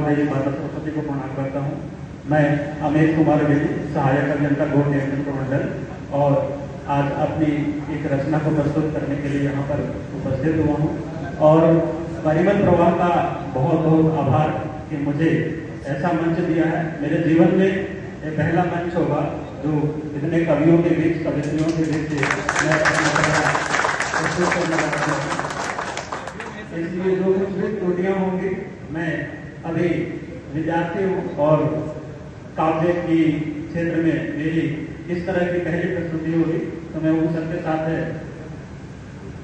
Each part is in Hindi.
देवी माता सरस्वती को प्रणाम करता हूँ। मैं अमित कुमार बेदी, सहायक अभियंता गौड़ नियंत्रण प्रमंडल, और आज अपनी एक रचना को प्रस्तुत करने के लिए यहाँ पर उपस्थित हुआ हूँ। और परिमल प्रवाह का बहुत बहुत आभार कि मुझे ऐसा मंच दिया है। मेरे जीवन में ये पहला मंच होगा जो इतने कवियों के बीच, कवित्रियों के बीच मैं प्रस्तुत करना चाहता हूँ। इसलिए जो कुछ भी त्रुटियाँ होंगी, मैं अभी विद्यार्थी हूँ और काव्य की क्षेत्र में मेरी इस तरह की पहली प्रस्तुति होगी, तो मैं उन सबके साथ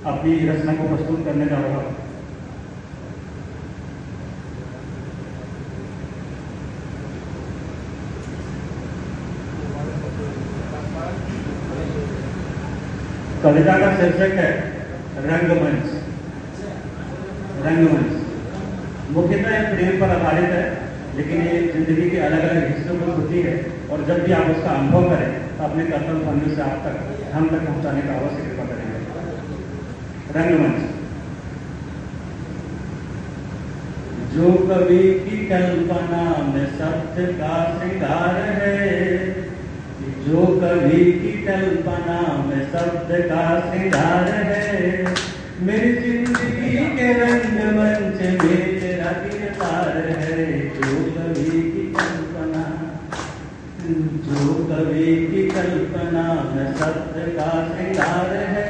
अपनी रचना को प्रस्तुत करने जा रहा हूँ। कविता का शीर्षक है रंगमंच। रंगमंच मुख्यतः एक प्रेम पर आधारित है, लेकिन ये जिंदगी के अलग अलग हिस्सों में होती है और जब भी आप उसका अनुभव करें तो अपने कर्तव्य बंधु से आप तक हम तक पहुंचाने का अवश्य कृपा करेंगे। रंगमंच। जो कवि की कल्पना में सत्य का श्रृंगार है, जो कवि की कल्पना में शब्द का श्रृंगार है, मेरी जिंदगी के रंगमंच में तेरा किरदार है। जो कवि की कल्पना, जो कवि की कल्पना में शब्द का श्रृंगार है,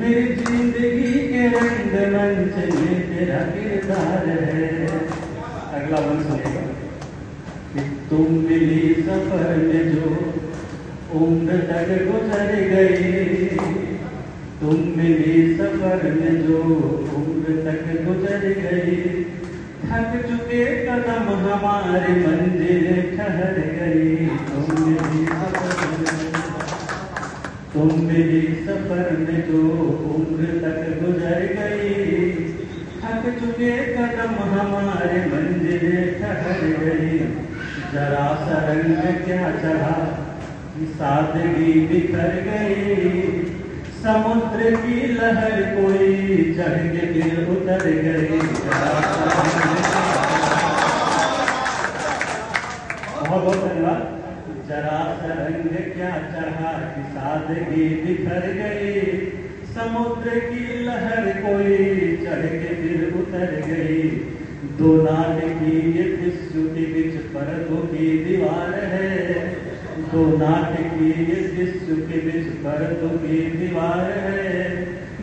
मेरी जिंदगी के रंगमंच में तेरा किरदार है। अगला वन सुनेगा। तुम मिली सफर में जो उम्र तक गुजर गई, तुम मिली सफर में जो उम्र तक गुजर गई, थक चुके कदम हमारे मंजिल ठहर गई। तुम मिली सफर में जो उम्र तक गुजर गई, थक चुके कदम हमारे मंजिल ठहर गई। जरा सा रंग क्या चढ़ा कि सादगी बिखर गई, समुद्र की लहर कोई चढ़ के फिर उतर गई। बहुत बहुत धन्यवाद। जरा सा रंग क्या चढ़ा कि सादगी बिखर गई, समुद्र की लहर कोई चढ़ के फिर उतर गई। दो नाट की ये विश्व के बीच परतों की दीवार है, दो नाट की ये विश्व के बीच परतों की दीवार है,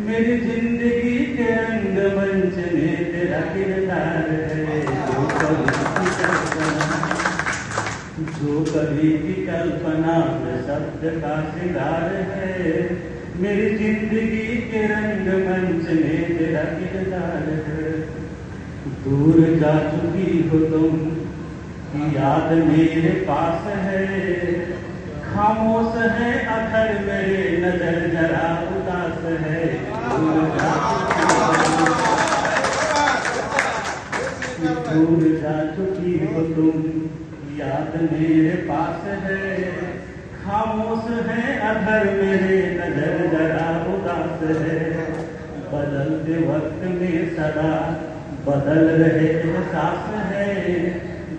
मेरी जिंदगी के रंगमंच में तेरा किरदार है। जो कवि की कल्पना में शब्द का श्रृंगार है, मेरी जिंदगी के रंगमंच में तेरा किरदार है। दूर जा चुकी हो तुम की याद मेरे पास है, खामोश है अधर मेरे नजर जरा उदास है। दूर जा चुकी हो तुम की याद मेरे पास है, खामोश है अधर मेरे नजर जरा उदास है। बदलते वक्त में सदा बदल रहे एहसास है,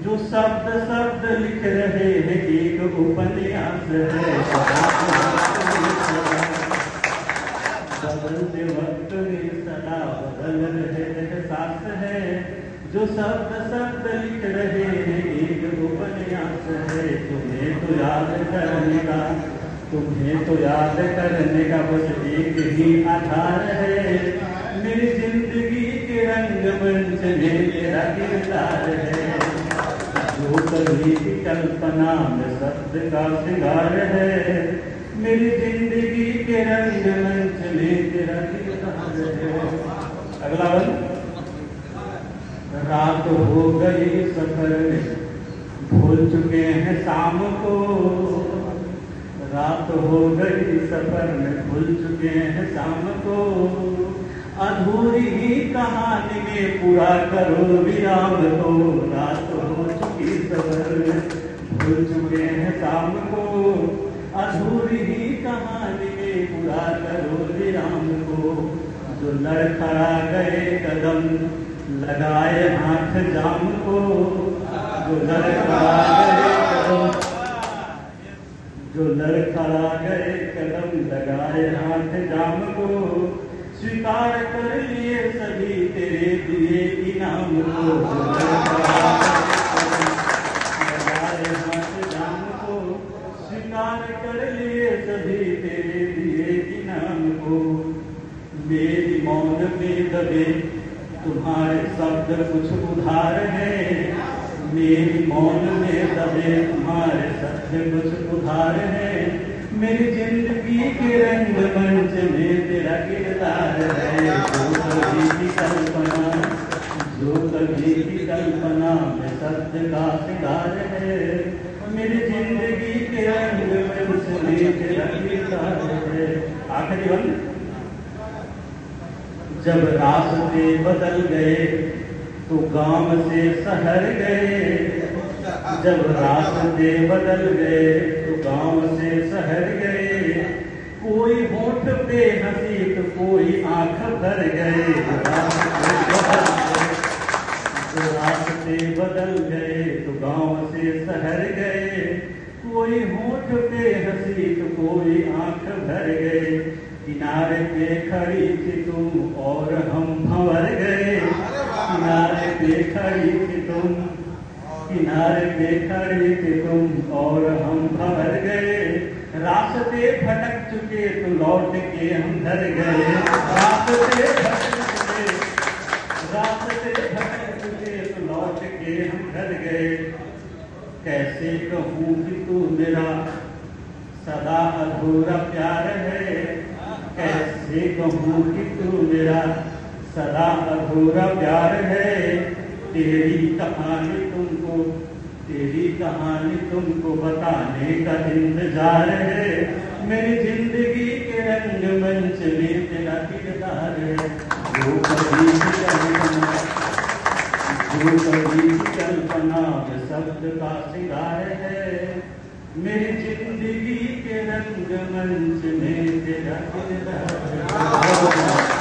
जो शब्द शब्द लिख रहे हैं एक उपन्यास है। बदलते वक्त में सदा बदल रहे एहसास है, जो शब्द शब्द लिख रहे हैं एक उपन्यास है। तुम्हें तो याद करने का, तुम्हें तो याद करने का बस एक ही आधार है, मेरी जिंदगी के रंगमंच में तेरा किरदार है। जो कवि की कल्पना में शब्द का श्रृंगार है, मेरी जिंदगी के रंगमंच में तेरा किरदार है। अगला वन। रात हो गई सफर में भूल चुके हैं शाम को, रात हो गई सफर में भूल चुके हैं शाम को, अधूरी ही कहानी में पूरा करो विराम को। रात हो चुकी सफर में भूल चुके हैं शाम को, अधूरी ही कहानी में पूरा करो विराम को। जो लड़खड़ा गए कदम लगाए हाथ जाम को जो लड़खड़ा गए कदम, जो लड़खड़ा गए कदम, लगाए हाथ जाम को, स्वीकार कर लिए सभी तेरे दिए इनाम को। लगाए हाथ जाम को, स्वीकार कर लिए सभी तेरे दिए इनाम को। मेरी मौन में दबे तुम्हारे शब्द कुछ उधार है, मेरी मौन में दबे तुम्हारे शब्द कुछ उधार है। मेरी जिंदगी के रंग मंच में तेरा किरदार है। जो कभी की कल्पना, जो कभी की कल्पना में सत्य का सिंगार है। मेरी जिंदगी के रंग मंच में तेरा किरदार है। आखिरी बंद। जब रास्ते बदल गए तो गांव से शहर गए, जब रास्ते बदल गए तो गांव से शहर गए। कोई होठ पे हंसी तो कोई आंख भर गए। रास्ते बदल गए तो गांव से शहर गए। कोई होठ पे हंसी तो कोई आंख भर गए। किनारे पे खड़ी थी तुम और हम भंवर गए। किनारे पे खड़ी थी तुम, किनारे पे खड़ी थी तुम और हम भंवर गए। रास्ते भटक चुके तो लौट के हम घर गए। रास्ते भटक चुके, रास्ते भटक चुके तो लौट के हम घर गए। कैसे कहूँ कि तू मेरा सदा अधूरा प्यार है, कैसे कहूँ कि तू मेरा सदा अधूरा प्यार है। तेरी कहानी तुमको, तेरी कहानी तुमको बताने का इंतजार है। मेरी जिंदगी के रंग मंच में तेरा किरदार है। जो कभी की कल्पना, जो कभी की कल्पना में शब्द का सिंगार है। मेरी जिंदगी के रंग मंच में तेरा किरदार है।